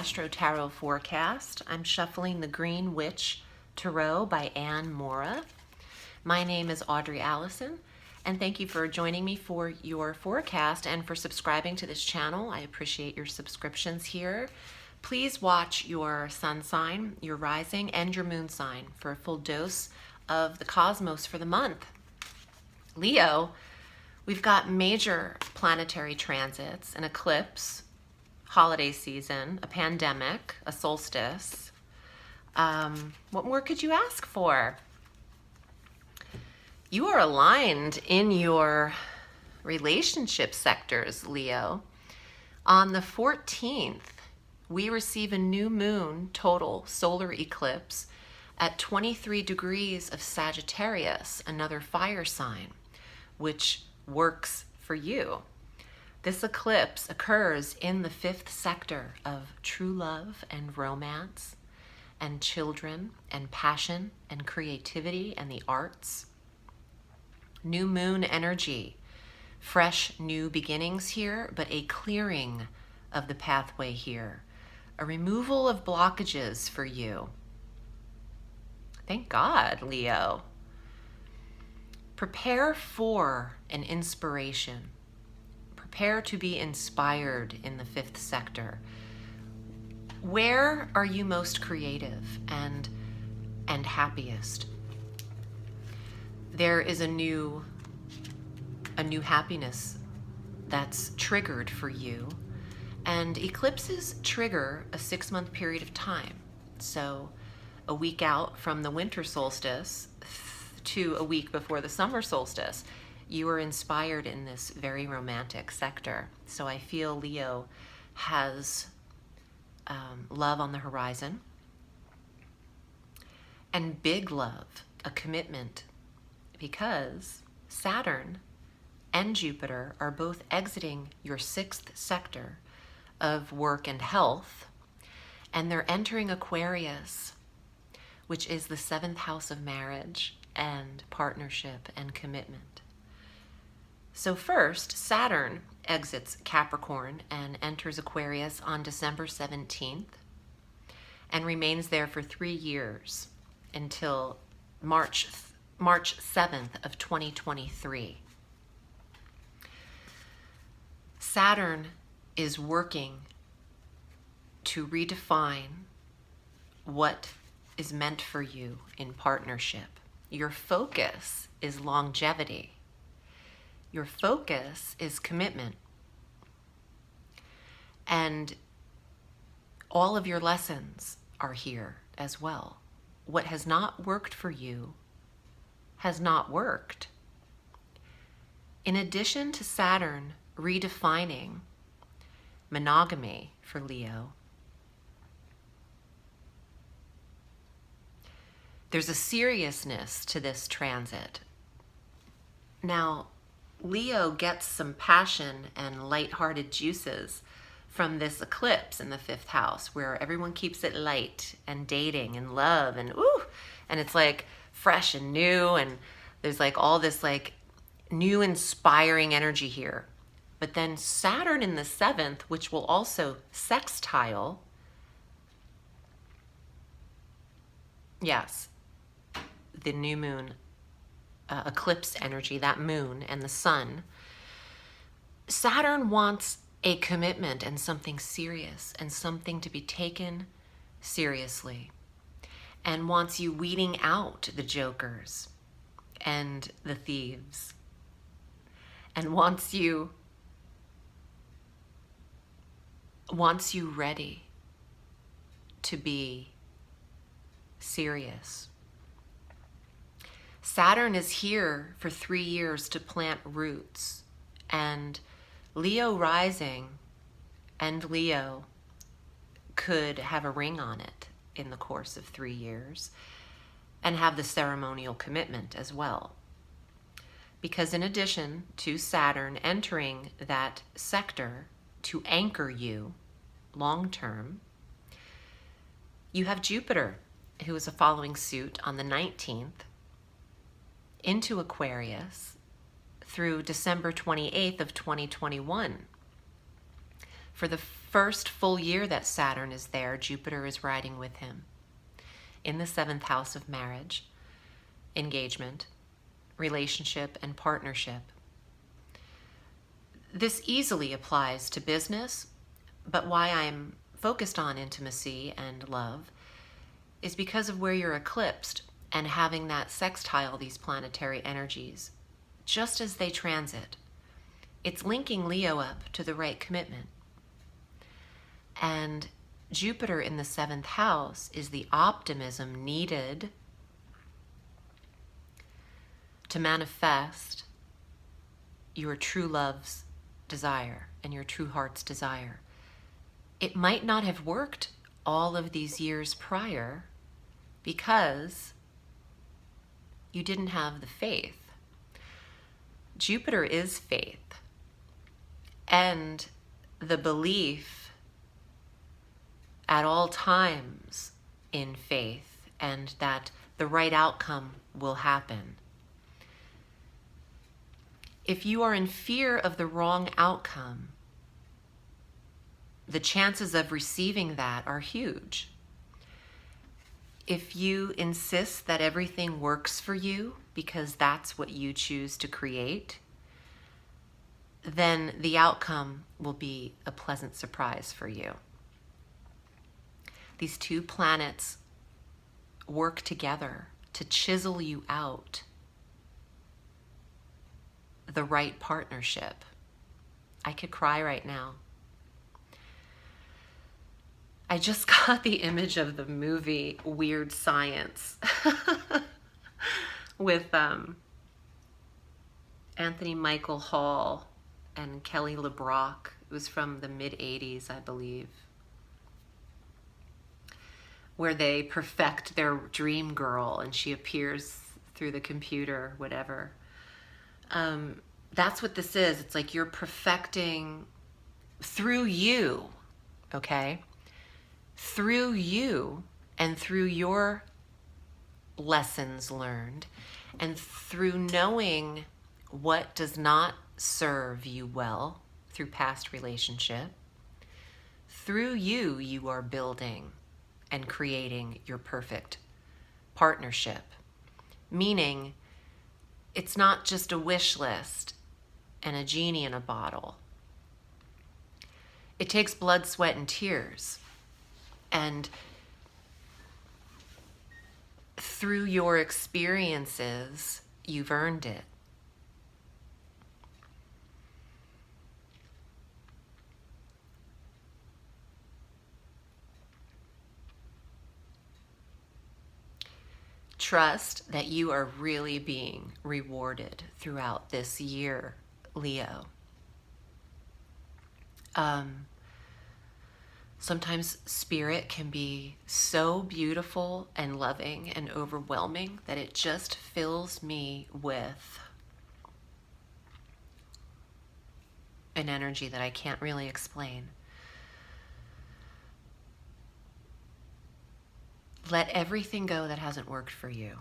Astro Tarot forecast. I'm shuffling the Green Witch Tarot by Anne Mora. My name is Audrey Alison, and thank you for joining me for your forecast and for subscribing to this channel. I appreciate your subscriptions here. Please watch your sun sign, your rising, and your moon sign for a full dose of the cosmos for the month. Leo, we've got major planetary transits, an eclipse, holiday season, a pandemic, a solstice. What more could you ask for? You are aligned in your relationship sectors, Leo. On the 14th, we receive a new moon total solar eclipse at 23 degrees of Sagittarius, another fire sign, which works for you. This eclipse occurs in the 5th sector of true love and romance and children and passion and creativity and the arts. New moon energy, fresh new beginnings here, but a clearing of the pathway here, a removal of blockages for you. Thank God, Leo. Prepare for an inspiration. Prepare to be inspired in the 5th sector. Where are you most creative and happiest? There is a new happiness that's triggered for you, and eclipses trigger a 6-month period of time. So a week out from the winter solstice to a week before the summer solstice, you are inspired in this very romantic sector. So I feel Leo has love on the horizon, and big love, a commitment, because Saturn and Jupiter are both exiting your 6th sector of work and health, and they're entering Aquarius, which is the 7th house of marriage and partnership and commitment. So first, Saturn exits Capricorn and enters Aquarius on December 17th and remains there for 3 years until March 7th of 2023. Saturn is working to redefine what is meant for you in partnership. Your focus is longevity. Your focus is commitment. And all of your lessons are here as well. What has not worked for you has not worked. In addition to Saturn redefining monogamy for Leo, there's a seriousness to this transit. Now, Leo gets some passion and lighthearted juices from this eclipse in the 5th house, where everyone keeps it light and dating and love and and it's like fresh and new, and there's like all this like new inspiring energy here. But then Saturn in the 7th, which will also sextile, yes, the new moon eclipse energy, that moon and the sun. Saturn wants a commitment and something serious and something to be taken seriously, and wants you weeding out the jokers and the thieves, and wants you ready to be serious. Saturn is here for 3 years to plant roots, and Leo rising and Leo could have a ring on it in the course of 3 years and have the ceremonial commitment as well. Because in addition to Saturn entering that sector to anchor you long term, you have Jupiter, who is following suit on the 19th, into Aquarius through December 28th of 2021 for the first full year that Saturn is there, Jupiter is riding with him in the 7th house of marriage, engagement, relationship, and partnership. This easily applies to business, but why I'm focused on intimacy and love is because of where you're eclipsed and having that sextile these planetary energies just as they transit. It's linking Leo up to the right commitment. And Jupiter in the 7th house is the optimism needed to manifest your true love's desire and your true heart's desire. It might not have worked all of these years prior because you didn't have the faith. Jupiter is faith, and the belief at all times in faith and that the right outcome will happen. If you are in fear of the wrong outcome, the chances of receiving that are huge. If you insist that everything works for you because that's what you choose to create, then the outcome will be a pleasant surprise for you. These two planets work together to chisel you out the right partnership. I could cry right now. I just got the image of the movie Weird Science with Anthony Michael Hall and Kelly LeBrock. It was from the mid-'80s, I believe, where they perfect their dream girl and she appears through the computer, whatever. That's what this is. It's like you're perfecting through you, okay? Through you and through your lessons learned and through knowing what does not serve you well through past relationship, through you, you are building and creating your perfect partnership. Meaning, it's not just a wish list and a genie in a bottle. It takes blood, sweat, and tears. And through your experiences, you've earned it. Trust that you are really being rewarded throughout this year, Leo. Sometimes spirit can be so beautiful and loving and overwhelming that it just fills me with an energy that I can't really explain. Let everything go that hasn't worked for you,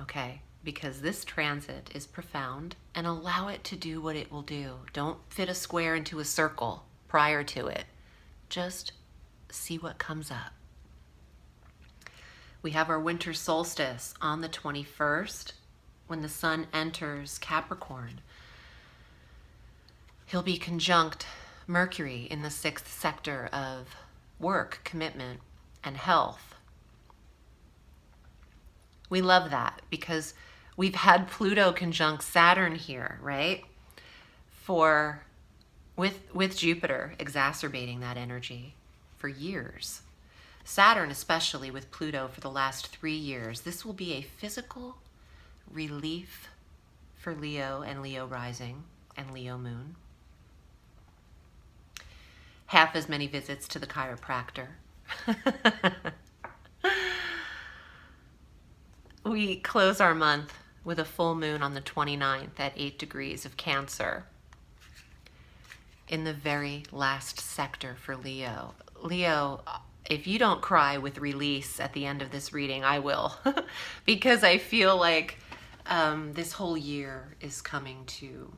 okay? Because this transit is profound, and allow it to do what it will do. Don't fit a square into a circle prior to it. Just see what comes up. We have our winter solstice on the 21st when the sun enters Capricorn. He'll be conjunct Mercury in the 6th sector of work, commitment, and health. We love that because we've had Pluto conjunct Saturn here, right? With Jupiter exacerbating that energy for years. Saturn, especially with Pluto for the last 3 years. This will be a physical relief for Leo and Leo rising and Leo moon. Half as many visits to the chiropractor. We close our month with a full moon on the 29th at 8 degrees of Cancer in the very last sector for Leo. Leo, if you don't cry with release at the end of this reading, I will. Because I feel like this whole year is coming to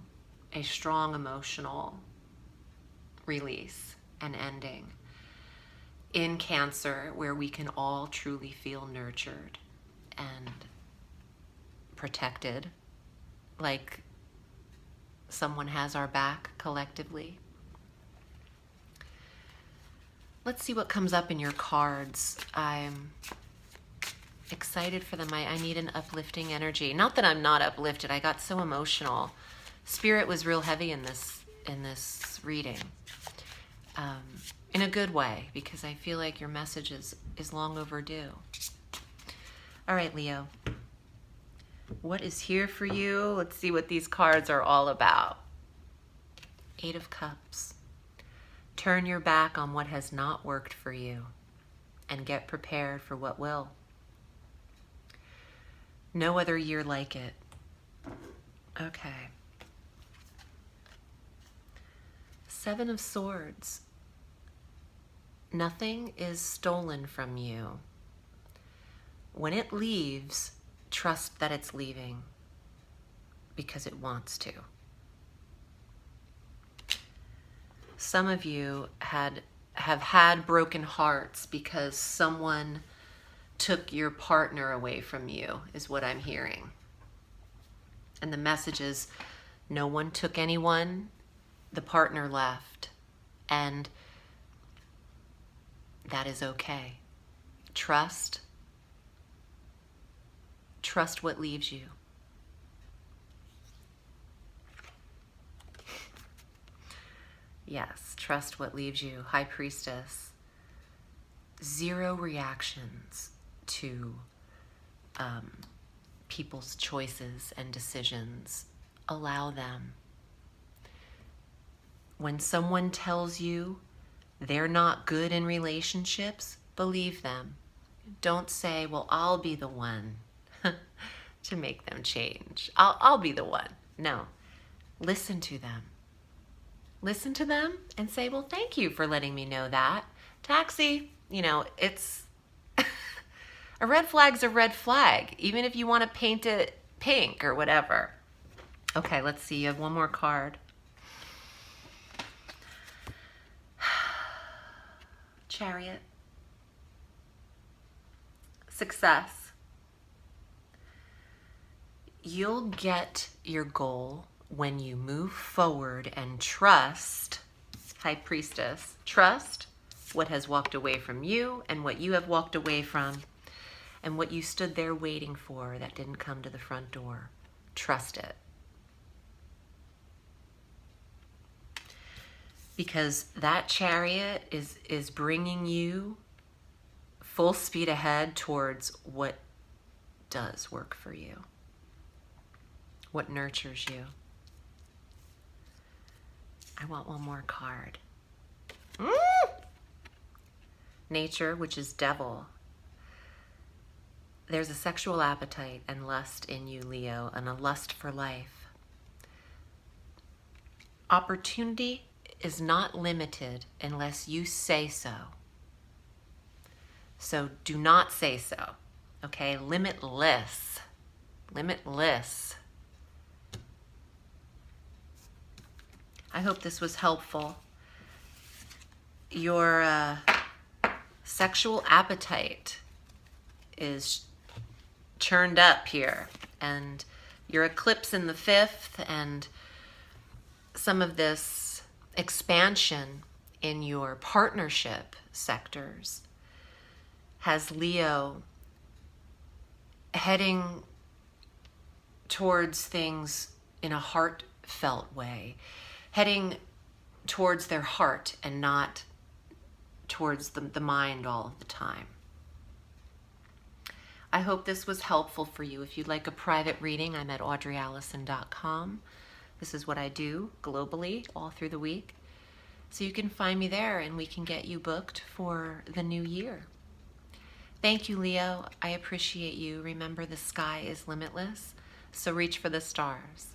a strong emotional release. and ending. In Cancer, where we can all truly feel nurtured and protected, like someone has our back collectively. Let's see what comes up in your cards. I'm excited for them. I need an uplifting energy. Not that I'm not uplifted. I got so emotional. Spirit was real heavy in this reading. In a good way, because I feel like your message is long overdue. All right, Leo. What is here for you? Let's see what these cards are all about. 8 of Cups. Turn your back on what has not worked for you and get prepared for what will. No other year like it. Okay. 7 of Swords. Nothing is stolen from you. When it leaves, trust that it's leaving because it wants to. Some of you have had broken hearts because someone took your partner away from you, is what I'm hearing. And the message is, no one took anyone, the partner left, and that is okay. Trust what leaves you. Yes, trust what leaves you. High Priestess. 0 reactions to people's choices and decisions. Allow them. When someone tells you they're not good in relationships, believe them. Don't say, well, I'll be the one to make them change. I'll be the one. No. Listen to them. Listen to them and say, well, thank you for letting me know that. Taxi, it's a red flag's a red flag, even if you want to paint it pink or whatever. Okay, let's see. You have one more card. Chariot. Success. You'll get your goal when you move forward and trust, High Priestess, trust what has walked away from you and what you have walked away from and what you stood there waiting for that didn't come to the front door. Trust it. Because that Chariot is bringing you full speed ahead towards what does work for you, what nurtures you. I want one more card. Nature, which is Devil. There's a sexual appetite and lust in you, Leo, and a lust for life. Opportunity is not limited unless you say so. So do not say so, okay? Limitless. Limitless. I hope this was helpful. Your sexual appetite is churned up here, and your eclipse in the 5th and some of this expansion in your partnership sectors has Leo heading towards things in a heartfelt way, heading towards their heart and not towards the mind all of the time. I hope this was helpful for you. If you'd like a private reading, I'm at audreyalison.com. This is what I do globally all through the week. So you can find me there and we can get you booked for the new year. Thank you, Leo. I appreciate you. Remember, the sky is limitless, so reach for the stars.